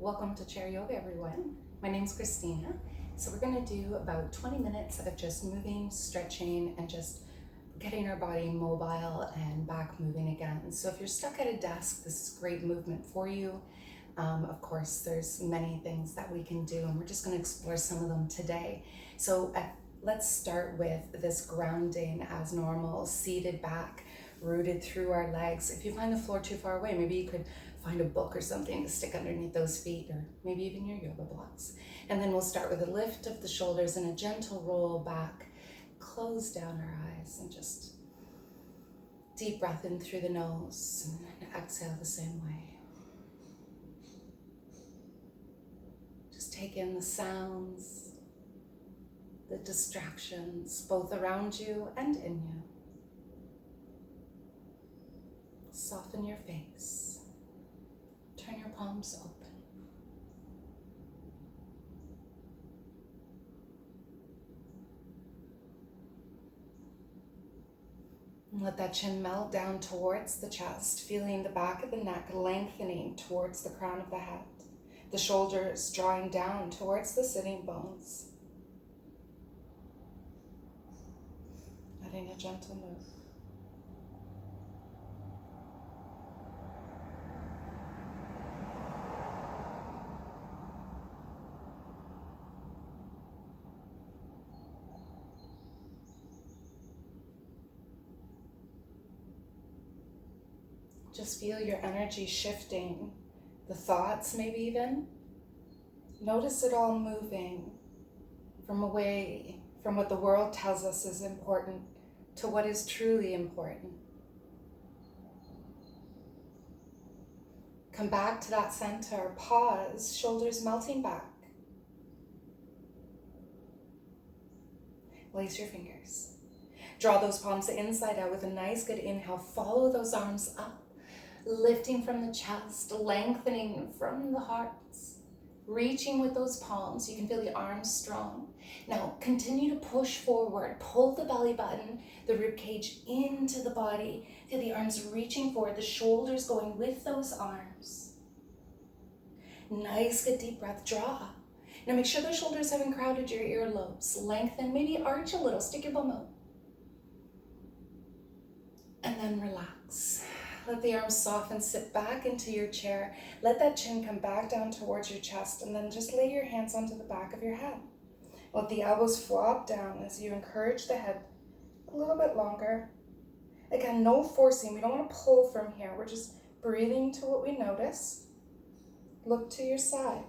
Welcome to Chair Yoga, everyone. My name's Christina. So we're going to do about 20 minutes of just moving, stretching, and just getting our body mobile and back moving again. So if you're stuck at a desk, this is great movement for you. Of course, there's many things that we can do, and we're just going to explore some of them today. So let's start with this grounding as normal, seated back, rooted through our legs. If you find the floor too far away, maybe you could find a book or something to stick underneath those feet, or maybe even your yoga blocks. And then we'll start with a lift of the shoulders and a gentle roll back. Close down our eyes and just deep breath in through the nose and exhale the same way. Just take in the sounds, the distractions, both around you and in you. Soften your face. Turn your palms open. And let that chin melt down towards the chest, feeling the back of the neck lengthening towards the crown of the head. The shoulders drawing down towards the sitting bones. Adding a gentle move. Just feel your energy shifting, the thoughts maybe even. Notice it all moving from away from what the world tells us is important to what is truly important. Come back to that center, pause, shoulders melting back. Lace your fingers. Draw those palms inside out with a nice good inhale. Follow those arms up. Lifting from the chest, lengthening from the heart, reaching with those palms. You can feel the arms strong. Now continue to push forward, pull the belly button, the rib cage into the body. Feel the arms reaching forward, the shoulders going with those arms. Nice, good deep breath, draw. Now make sure those shoulders haven't crowded your earlobes. Lengthen, maybe arch a little, stick your bum out. And then relax. Let the arms soften, sit back into your chair. Let that chin come back down towards your chest, and then just lay your hands onto the back of your head. Let the elbows flop down as you encourage the head a little bit longer. Again, no forcing. We don't want to pull from here. We're just breathing to what we notice. Look to your side.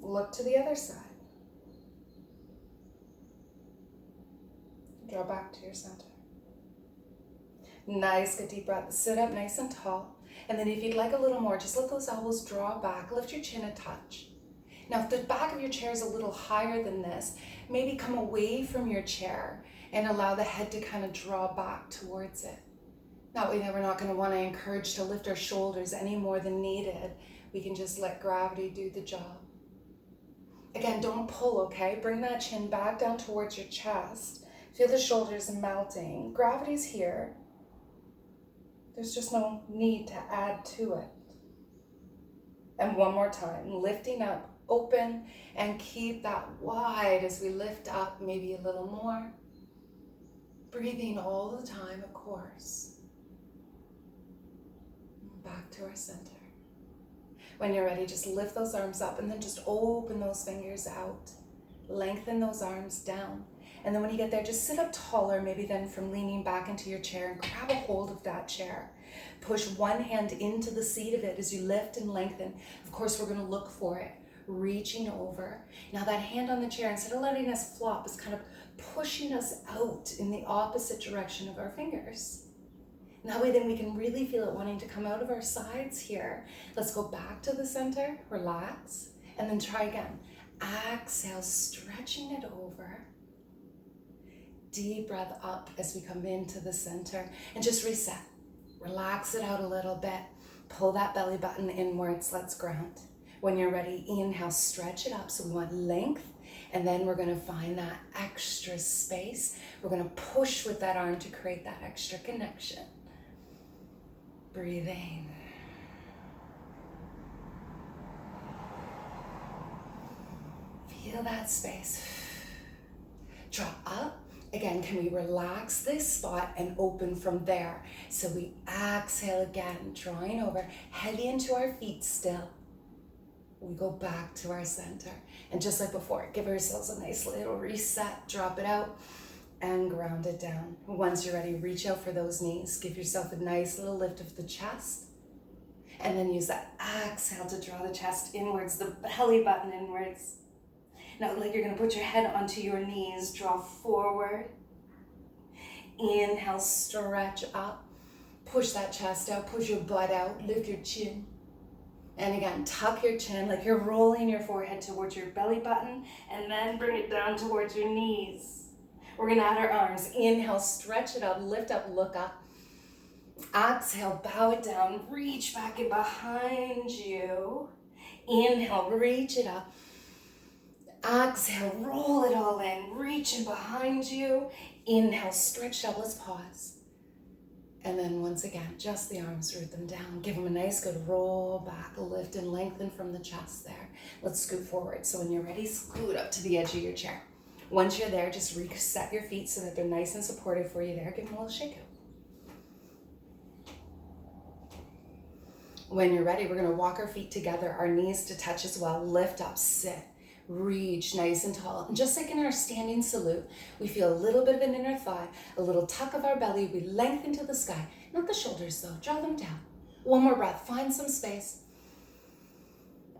Look to the other side. Draw back to your center. Nice, good deep breath. Sit up nice and tall. And then if you'd like a little more, just let those elbows draw back. Lift your chin a touch. Now, if the back of your chair is a little higher than this, maybe come away from your chair and allow the head to kind of draw back towards it. That way, we're not going to want to encourage to lift our shoulders any more than needed. We can just let gravity do the job. Again, don't pull, okay? Bring that chin back down towards your chest. Feel the shoulders melting. Gravity's here. There's just no need to add to it. And one more time, lifting up, open, and keep that wide as we lift up, maybe a little more. Breathing all the time, of course. Back to our center. When you're ready, just lift those arms up and then just open those fingers out. Lengthen those arms down. And then when you get there, just sit up taller, maybe then from leaning back into your chair, and grab a hold of that chair. Push one hand into the seat of it as you lift and lengthen. Of course, we're going to look for it, reaching over. Now that hand on the chair, instead of letting us flop, is kind of pushing us out in the opposite direction of our fingers. And that way then we can really feel it wanting to come out of our sides here. Let's go back to the center, relax, and then try again. Exhale, stretching it over. Deep breath up as we come into the center, and just reset. Relax it out a little bit. Pull that belly button inwards. Let's ground. When you're ready, inhale, stretch it up. So we want length, and then we're going to find that extra space. We're going to push with that arm to create that extra connection. Breathing. Feel that space. Draw up. Again, can we relax this spot and open from there? So we exhale again, drawing over, heavy into our feet still. We go back to our center. And just like before, give ourselves a nice little reset, drop it out, and ground it down. Once you're ready, reach out for those knees. Give yourself a nice little lift of the chest. And then use that exhale to draw the chest inwards, the belly button inwards. Now, like you're gonna put your head onto your knees, draw forward. Inhale, stretch up. Push that chest out, push your butt out, lift your chin. And again, tuck your chin like you're rolling your forehead towards your belly button, and then bring it down towards your knees. We're gonna add our arms. Inhale, stretch it up, lift up, look up. Exhale, bow it down, reach back and behind you. Inhale, reach it up. Exhale, roll it all in, reach in behind you. Inhale, stretch up, let's pause. And then once again, just the arms, root them down. Give them a nice good roll back, lift and lengthen from the chest there. Let's scoot forward. So when you're ready, scoot up to the edge of your chair. Once you're there, just reset your feet so that they're nice and supportive for you there. Give them a little shake out. When you're ready, we're gonna walk our feet together, our knees to touch as well. Lift up, sit, reach nice and tall. And just like in our standing salute, we feel a little bit of an inner thigh, a little tuck of our belly. We lengthen to the sky. Not the shoulders though, draw them down. One more breath, find some space.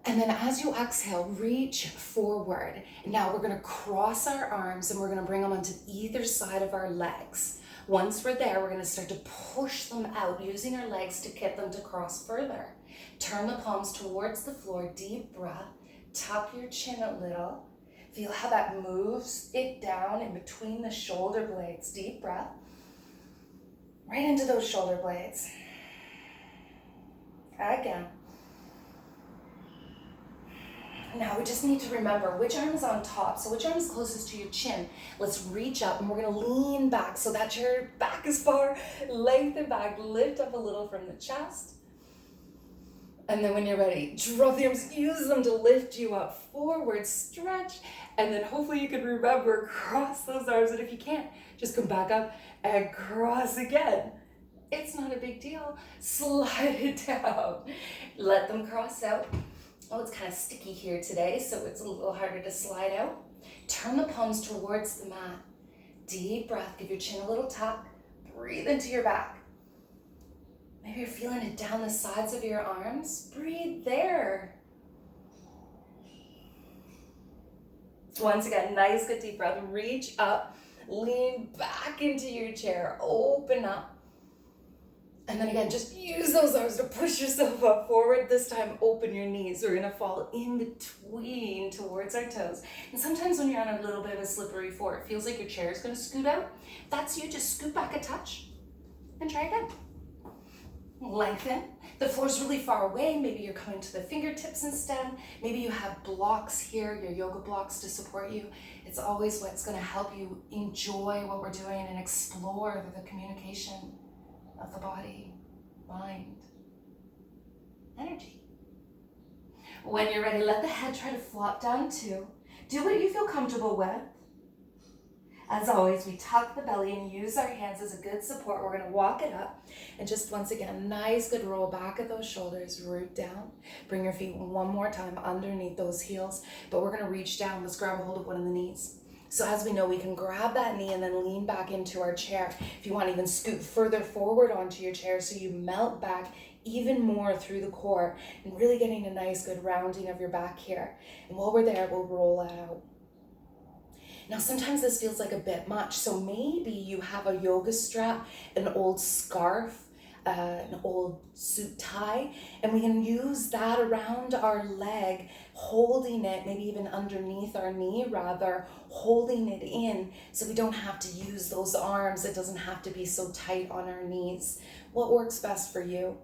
And then as you exhale, reach forward. And now we're gonna cross our arms and we're gonna bring them onto either side of our legs. Once we're there, we're gonna start to push them out, using our legs to get them to cross further. Turn the palms towards the floor, deep breath. Tuck your chin a little. Feel how that moves it down in between the shoulder blades. Deep breath. Right into those shoulder blades. Again. Now we just need to remember which arm is on top. So which arm is closest to your chin? Let's reach up and we're gonna lean back so that your back is far. Lengthen back, lift up a little from the chest. And then when you're ready, drop the arms, use them to lift you up forward, stretch. And then hopefully you can remember, cross those arms. And if you can't, just come back up and cross again. It's not a big deal. Slide it down. Let them cross out. Oh, it's kind of sticky here today, so it's a little harder to slide out. Turn the palms towards the mat. Deep breath, give your chin a little tuck. Breathe into your back. Maybe you're feeling it down the sides of your arms. Breathe there. Once again, nice good deep breath. Reach up, lean back into your chair, open up. And then again, just use those arms to push yourself up forward. This time, open your knees. We're gonna fall in between towards our toes. And sometimes when you're on a little bit of a slippery floor, it feels like your chair is gonna scoot out. If that's you, just scoot back a touch and try again. Lengthen. The floor's really far away. Maybe you're coming to the fingertips instead. Maybe you have blocks here, your yoga blocks to support you. It's always what's gonna help you enjoy what we're doing and explore the communication of the body, mind, energy. When you're ready, let the head try to flop down too. Do what you feel comfortable with. As always, we tuck the belly and use our hands as a good support. We're gonna walk it up. And just once again, nice good roll back of those shoulders, root down. Bring your feet one more time underneath those heels, but we're gonna reach down. Let's grab a hold of one of the knees. So as we know, we can grab that knee and then lean back into our chair. If you want to even scoot further forward onto your chair so you melt back even more through the core and really getting a nice good rounding of your back here. And while we're there, we'll roll that out. Now, sometimes this feels like a bit much. So maybe you have a yoga strap, an old scarf, an old suit tie, and we can use that around our leg, holding it, maybe even underneath our knee rather, holding it in so we don't have to use those arms. It doesn't have to be so tight on our knees. What works best for you?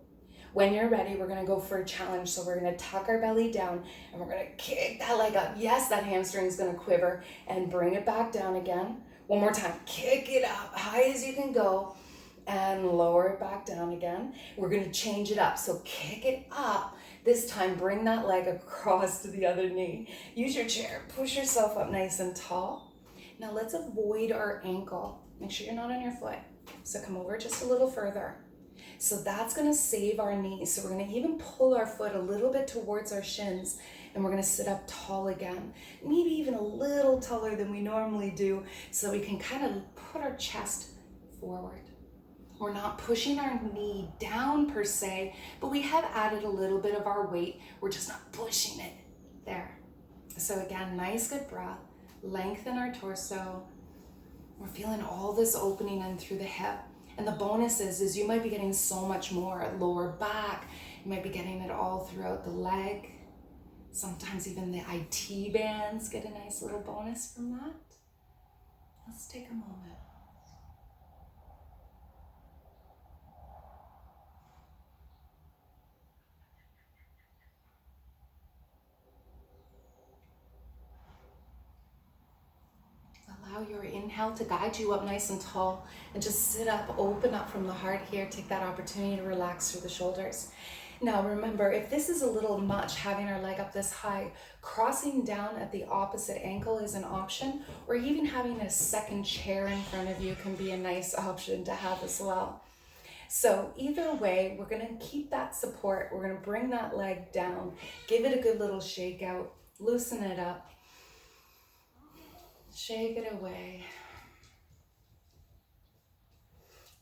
When you're ready, we're gonna go for a challenge. So we're gonna tuck our belly down and we're gonna kick that leg up. Yes, that hamstring is gonna quiver, and bring it back down again. One more time, kick it up high as you can go and lower it back down again. We're gonna change it up. So kick it up, This time, bring that leg across to the other knee. Use your chair, push yourself up nice and tall. Now let's avoid our ankle. Make sure you're not on your foot. So come over just a little further. So that's gonna save our knees. So we're gonna even pull our foot a little bit towards our shins, and we're gonna sit up tall again. Maybe even a little taller than we normally do, so we can kind of put our chest forward. We're not pushing our knee down per se, but we have added a little bit of our weight. We're just not pushing it there. So again, nice good breath. Lengthen our torso. We're feeling all this opening in through the hip. And the bonus is you might be getting so much more at lower back. You might be getting it all throughout the leg. Sometimes even the IT bands get a nice little bonus from that. Let's take a moment. Allow your inhale to guide you up nice and tall, and just sit up, open up from the heart here. Take that opportunity to relax through the shoulders. Now remember, if this is a little much, having our leg up this high, crossing down at the opposite ankle is an option, or even having a second chair in front of you can be a nice option to have as well. So either way, we're gonna keep that support. We're gonna bring that leg down, give it a good little shake out, loosen it up, shake it away,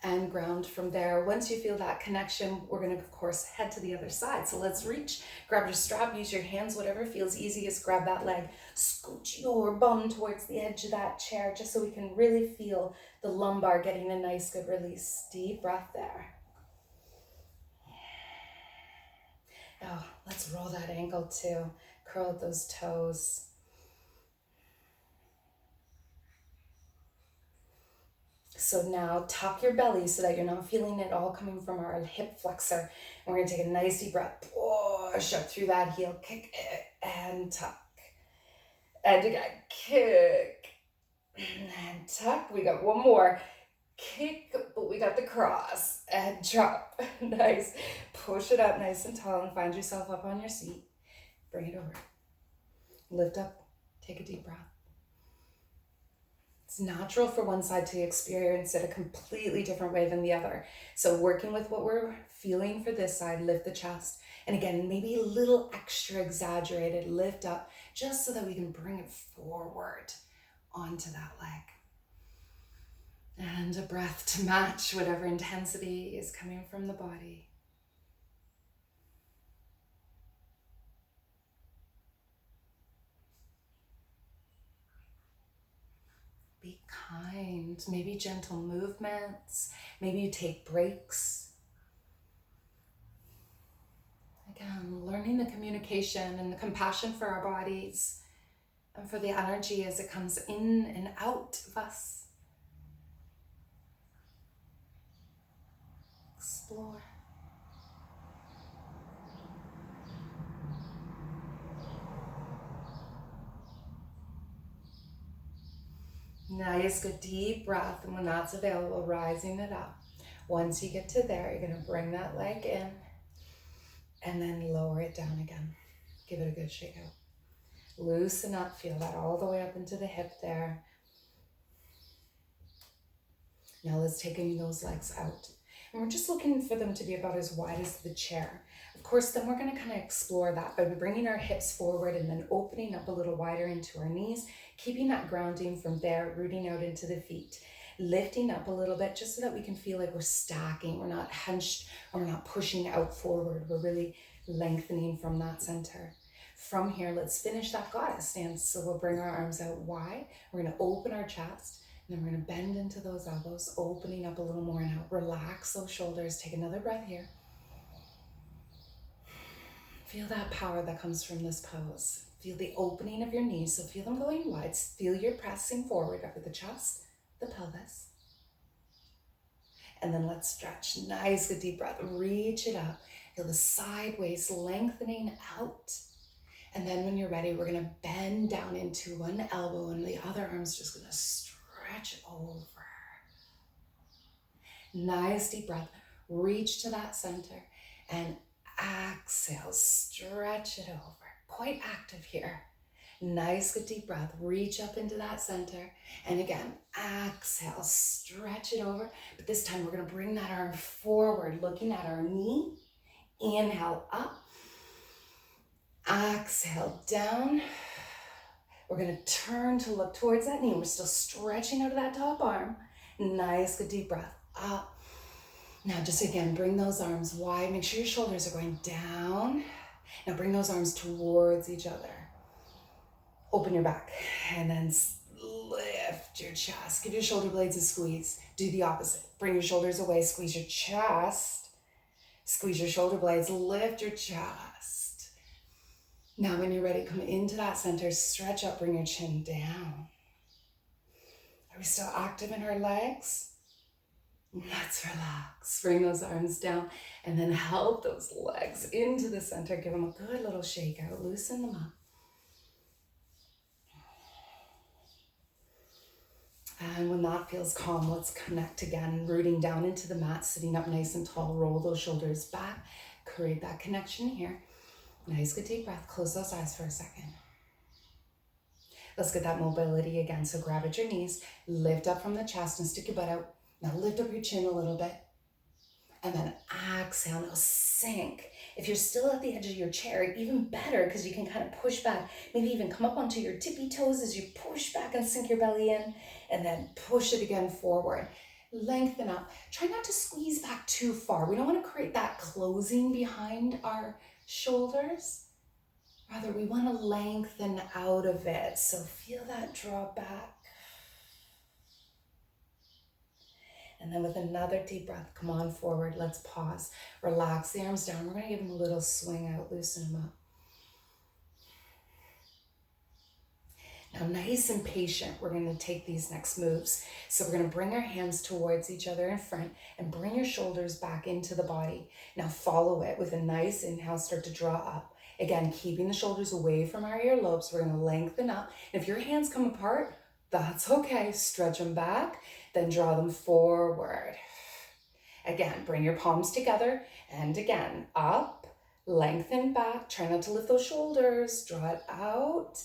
and ground from there. Once you feel that connection, we're gonna, of course, head to the other side. So let's reach, grab your strap, use your hands, whatever feels easiest, grab that leg, scooch your bum towards the edge of that chair, just so we can really feel the lumbar getting a nice good release. Deep breath there. Oh, let's roll that ankle too. Curl up those toes. So now tuck your belly so that you're not feeling it all coming from our hip flexor. And we're gonna take a nice deep breath, push up through that heel, kick it, and tuck. And again, kick, and tuck. We got one more. Kick, but we got the cross, and drop. Nice. Push it up nice and tall and find yourself up on your seat. Bring it over. Lift up, take a deep breath. It's natural for one side to experience it a completely different way than the other. So working with what we're feeling for this side, lift the chest. And again, maybe a little extra exaggerated, lift up, just so that we can bring it forward onto that leg. And a breath to match whatever intensity is coming from the body. Be kind, maybe gentle movements, maybe you take breaks. Again, learning the communication and the compassion for our bodies and for the energy as it comes in and out of us. Explore. Nice, good deep breath, and when that's available, rising it up. Once you get to there, you're gonna bring that leg in and then lower it down again. Give it a good shake out. Loosen up, feel that all the way up into the hip there. Now let's take those legs out. And we're just looking for them to be about as wide as the chair. Of course, then we're gonna kind of explore that by bringing our hips forward and then opening up a little wider into our knees, keeping that grounding from there, rooting out into the feet, lifting up a little bit just so that we can feel like we're stacking. We're not hunched, or we're not pushing out forward. We're really lengthening from that center. From here, let's finish that goddess stance. So we'll bring our arms out wide. We're gonna open our chest. And then we're gonna bend into those elbows, opening up a little more now. Relax those shoulders. Take another breath here. Feel that power that comes from this pose. Feel the opening of your knees, so feel them going wide. Feel you're pressing forward over the chest, the pelvis. And then let's stretch. Nice, good deep breath. Reach it up. Feel the sideways lengthening out. And then when you're ready, we're gonna bend down into one elbow and the other arm's just gonna stretch over. Nice deep breath. Reach to that center. And exhale, stretch it over. Quite active here. Nice, good deep breath. Reach up into that center. And again, exhale, stretch it over. But this time we're going to bring that arm forward, looking at our knee. Inhale up. Exhale down. We're going to turn to look towards that knee. We're still stretching out of that top arm. Nice, good deep breath. Up. Now just again, bring those arms wide. Make sure your shoulders are going down. Now bring those arms towards each other. Open your back and then lift your chest. Give your shoulder blades a squeeze. Do the opposite. Bring your shoulders away. Squeeze your chest. Squeeze your shoulder blades. Lift your chest. Now when you're ready, come into that center. Stretch up. Bring your chin down. Are we still active in our legs? Let's relax. Bring those arms down and then help those legs into the center. Give them a good little shake out. Loosen them up. And when that feels calm, let's connect again, rooting down into the mat, sitting up nice and tall. Roll those shoulders back. Create that connection here. Nice, good deep breath. Close those eyes for a second. Let's get that mobility again. So grab at your knees, lift up from the chest and stick your butt out. Now lift up your chin a little bit. And then exhale, now sink. If you're still at the edge of your chair, even better, because you can kind of push back, maybe even come up onto your tippy toes as you push back and sink your belly in, and then push it again forward. Lengthen up. Try not to squeeze back too far. We don't want to create that closing behind our shoulders. Rather, we want to lengthen out of it. So feel that draw back. And then with another deep breath, come on forward. Let's pause. Relax the arms down. We're going to give them a little swing out, loosen them up. Now, nice and patient, we're going to take these next moves. So we're going to bring our hands towards each other in front and bring your shoulders back into the body. Now follow it with a nice inhale, start to draw up. Again, keeping the shoulders away from our earlobes. We're going to lengthen up. And if your hands come apart, that's okay. Stretch them back, then draw them forward. Again, bring your palms together and again, up, lengthen back. Try not to lift those shoulders. Draw it out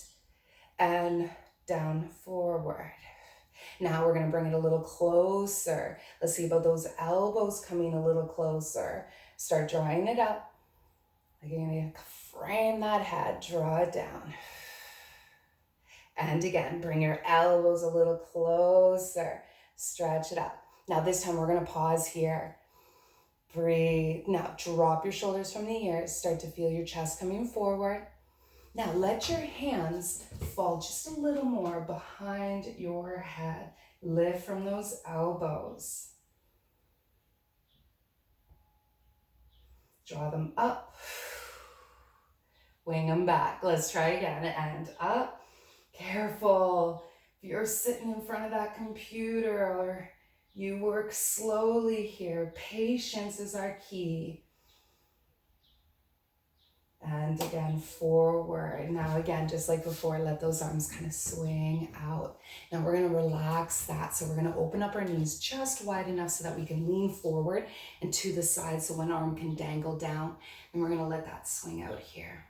and down forward. Now we're going to bring it a little closer. Let's see about those elbows coming a little closer. Start drawing it up. You're going to frame that head, draw it down. And again, bring your elbows a little closer. Stretch it up. Now this time we're going to pause here. Breathe. Now drop your shoulders from the ears. Start to feel your chest coming forward. Now let your hands fall just a little more behind your head. Lift from those elbows. Draw them up. Wing them back. Let's try again. And up. Careful. If you're sitting in front of that computer or you work slowly here, patience is our key. And again, forward. Now again, just like before, let those arms kind of swing out. Now we're going to relax that. So we're going to open up our knees just wide enough so that we can lean forward and to the side so one arm can dangle down. And we're going to let that swing out here.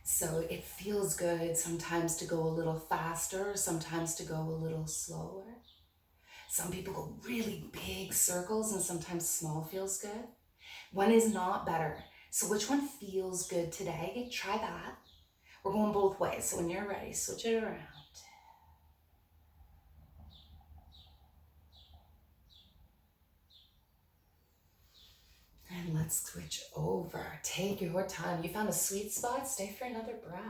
So it feels good sometimes to go a little faster, sometimes to go a little slower. Some people go really big circles and sometimes small feels good. One is not better. So which one feels good today? Try that. We're going both ways. So when you're ready, switch it around. And let's switch over. Take your time. You found a sweet spot. Stay for another breath.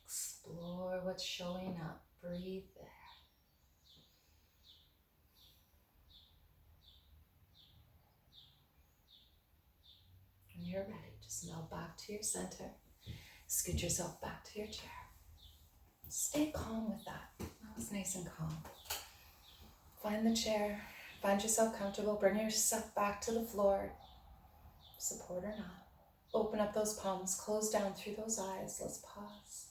Explore what's showing up. Breathe there. When you're ready, just melt back to your center. Scoot yourself back to your chair. Stay calm with that. That was nice and calm. Find the chair. Find yourself comfortable. Bring yourself back to the floor. Support or not. Open up those palms. Close down through those eyes. Let's pause.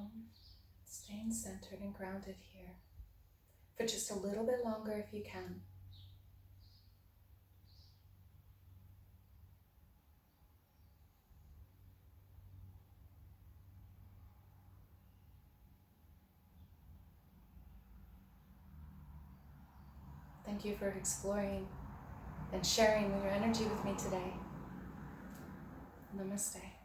down, staying centered and grounded here for just a little bit longer if you can. Thank you for exploring and sharing your energy with me today. Namaste.